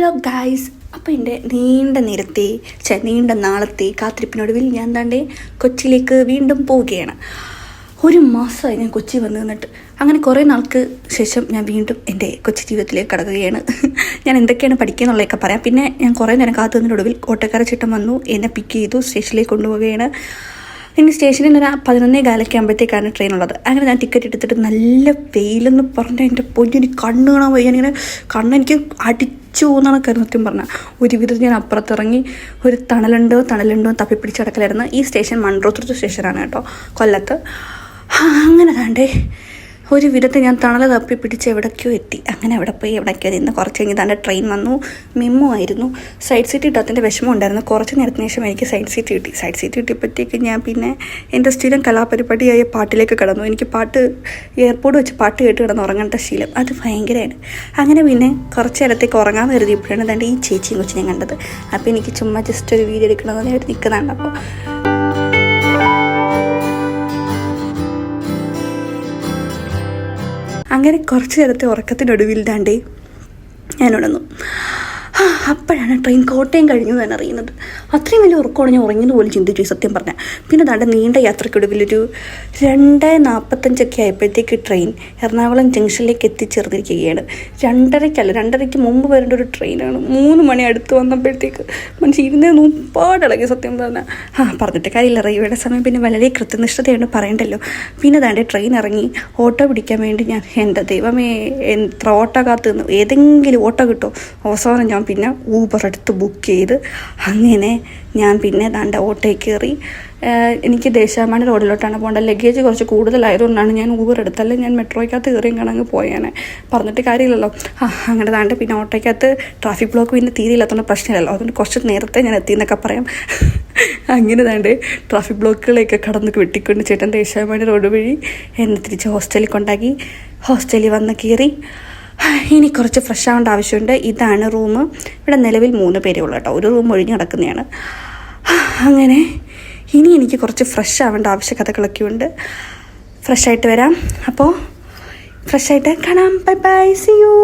Hello guys, അപ്പോൾ എൻ്റെ നീണ്ട നാളത്തെ കാത്തിരിപ്പിനൊടുവിൽ ഞാൻ താണ്ടേ കൊച്ചിയിലേക്ക് വീണ്ടും പോവുകയാണ്. 1 മാസമായി ഞാൻ കൊച്ചി വന്ന് നിന്നിട്ട്. അങ്ങനെ കുറേ നാൾക്ക് ശേഷം ഞാൻ വീണ്ടും എൻ്റെ കൊച്ചി ജീവിതത്തിലേക്ക് കടക്കുകയാണ്. ഞാൻ എന്തൊക്കെയാണ് പഠിക്കുകയെന്നുള്ളതൊക്കെ പറയാം. പിന്നെ ഞാൻ കുറേ നേരം കാത്തു നിന്നതിനൊടുവിൽ ഓട്ടോക്കാര ചേട്ടൻ വന്നു, എന്നെ പിക്ക് ചെയ്തു, സ്റ്റേഷനിലേക്ക് കൊണ്ടുപോവുകയാണ്. ഇനി സ്റ്റേഷനിൽ ഒരു 11:15 ആകുമ്പോഴത്തേക്കാണ് ട്രെയിൻ ഉള്ളത്. അങ്ങനെ ഞാൻ ടിക്കറ്റ് എടുത്തിട്ട് നല്ല വെയിലെന്ന് പറഞ്ഞാൽ എൻ്റെ പൊന്നിന് കണ്ണ് കാണാൻ വയ്യ. ഞാനിങ്ങനെ കണ്ണെനിക്ക് അടിച്ചു പോകുന്നതാണ് കാര്യം. സത്യം പറഞ്ഞാൽ ഒരുവിധം ഞാൻ അപ്പുറത്തിറങ്ങി ഒരു തണലുണ്ടോ തപ്പിപ്പിടിച്ച് കിടക്കലായിരുന്നു. ഈ സ്റ്റേഷൻ മൺട്രോത്തുരുത്ത് സ്റ്റേഷനാണ് കേട്ടോ, കൊല്ലത്ത്. അങ്ങനെ താണ്ടേ ഒരു വിധത്തിൽ ഞാൻ തണൽ തപ്പി പിടിച്ച് എവിടേക്കോ എത്തി. അങ്ങനെ അവിടെ പോയി എവിടേക്കോ നിന്ന് കുറച്ച് കഴിഞ്ഞ് താണ്ടെ ട്രെയിൻ വന്നു. മെമ്മു ആയിരുന്നു. സൈഡ് സീറ്റ് കിട്ടാത്തതിൻ്റെ വിഷമം ഉണ്ടായിരുന്നു. കുറച്ച് നേരത്തിന് ശേഷം എനിക്ക് സൈഡ് സീറ്റ് കിട്ടി. സൈഡ് സീറ്റ് കിട്ടിയപ്പോഴത്തേക്ക് ഞാൻ പിന്നെ എൻ്റെ സ്ഥിരം കലാപരിപാടിയായ പാട്ടിലേക്ക് കടന്നു. എനിക്ക് പാട്ട് എയർപോർട്ട് വെച്ച് പാട്ട് കേട്ട് കിടന്ന് ഉറങ്ങേണ്ട ശീലം അത് ഭയങ്കരമാണ്. അങ്ങനെ പിന്നെ കുറച്ച് നേരത്തേക്ക് ഉറങ്ങാമെന്ന് കരുതിയപ്പോഴാണ് താണ്ട് ഈ ചേച്ചിയും കൊച്ചിനെ കണ്ടത്. അപ്പോൾ എനിക്ക് ചുമ്മാ ജസ്റ്റ് ഒരു വീഡിയോ എടുക്കണമെന്ന് അവർ നിൽക്കുന്നതാണ്. അപ്പോൾ അങ്ങനെ കുറച്ച് നേരത്തെ ഉറക്കത്തിനൊടുവിൽ താണ്ടേ ഞാൻ ഉണർന്നു. അപ്പോഴാണ് ട്രെയിൻ കോട്ടയം കഴിഞ്ഞു എന്ന് അറിയുന്നത്. അത്രയും വലിയ ഉറക്കമാണ് ഞാൻ ഉറങ്ങിയത് പോലും ചിന്തിച്ചു സത്യം പറഞ്ഞാൽ. പിന്നെ താണ്ടെ നീണ്ട യാത്രയ്ക്കൊടുവിലൊരു 2:45 ആയപ്പോഴത്തേക്ക് ട്രെയിൻ എറണാകുളം ജംഗ്ഷനിലേക്ക് എത്തിച്ചേർന്നിരിക്കുകയാണ്. 2:30 മുമ്പ് വരേണ്ട ഒരു ട്രെയിനാണ്. 3 മണി അടുത്ത് വന്നപ്പോഴത്തേക്ക് മനുഷ്യൻ ഇരുന്നേന്ന് ഒരുപാടിളകി സത്യം പറഞ്ഞാൽ. പറഞ്ഞിട്ട് കാര്യമില്ല, റെയിൽവേയുടെ സമയം പിന്നെ വളരെ കൃത്യനിഷ്ഠതയാണ് പറയണ്ടല്ലോ. പിന്നെ താണ്ടെ ട്രെയിൻ ഇറങ്ങി ഓട്ടോ പിടിക്കാൻ വേണ്ടി ഞാൻ എൻ്റെ ദൈവമേ എത്ര ഓട്ടോ കാത്തു നിന്നു. ഏതെങ്കിലും ഓട്ടോ കിട്ടുമോ? അവസാനം ഞാൻ പിന്നെ ഊബർ എടുത്ത് ബുക്ക് ചെയ്ത് അങ്ങനെ ഞാൻ പിന്നെ ദാണ്ട ഓട്ടോയിൽ കയറി. എനിക്ക് ദേശാഭിമാനി റോഡിലോട്ടാണ് പോകേണ്ടത്. ലഗേജ് കുറച്ച് കൂടുതലായതുകൊണ്ടാണ് ഞാൻ ഊബർ എടുത്തല്ലേ ഞാൻ മെട്രോയ്ക്കകത്ത് കയറിയും കാണാൻ പോയാനെ. പറഞ്ഞിട്ട് കാര്യമില്ലല്ലോ. അങ്ങനെ ദാണ്ട് പിന്നെ ഓട്ടോയ്ക്കകത്ത് ട്രാഫിക് ബ്ലോക്ക് പിന്നെ തീരെയില്ലാത്തതുകൊണ്ട് പ്രശ്നമില്ലല്ലോ. അതുകൊണ്ട് കുറച്ച് നേരത്തെ ഞാൻ എത്തിയെന്നൊക്കെ പറയാം. അങ്ങനെ ദാണ്ട് ട്രാഫിക് ബ്ലോക്കുകളെയൊക്കെ കടന്ന് വെട്ടിക്കൊണ്ട് ചേട്ടൻ ദേശാഭിമാനി റോഡ് വഴി എന്നെ തിരിച്ച് ഹോസ്റ്റലിൽ കൊണ്ടാക്കി. ഹോസ്റ്റലിൽ വന്ന് കയറി. ഇനി കുറച്ച് ഫ്രഷ് ആവേണ്ട ആവശ്യമുണ്ട്. ഇതാണ് റൂം. ഇവിടെ നിലവിൽ 3 പേരേ ഉള്ളൂ കേട്ടോ. ഒരു റൂം ഒഴിഞ്ഞ് കിടക്കുന്നതാണ്. അങ്ങനെ ഇനി എനിക്ക് കുറച്ച് ഫ്രഷ് ആവേണ്ട ആവശ്യകതകളൊക്കെ ഉണ്ട്. ഫ്രഷായിട്ട് വരാം. അപ്പോൾ ഫ്രഷായിട്ട് കാണാം. Bye bye, see U.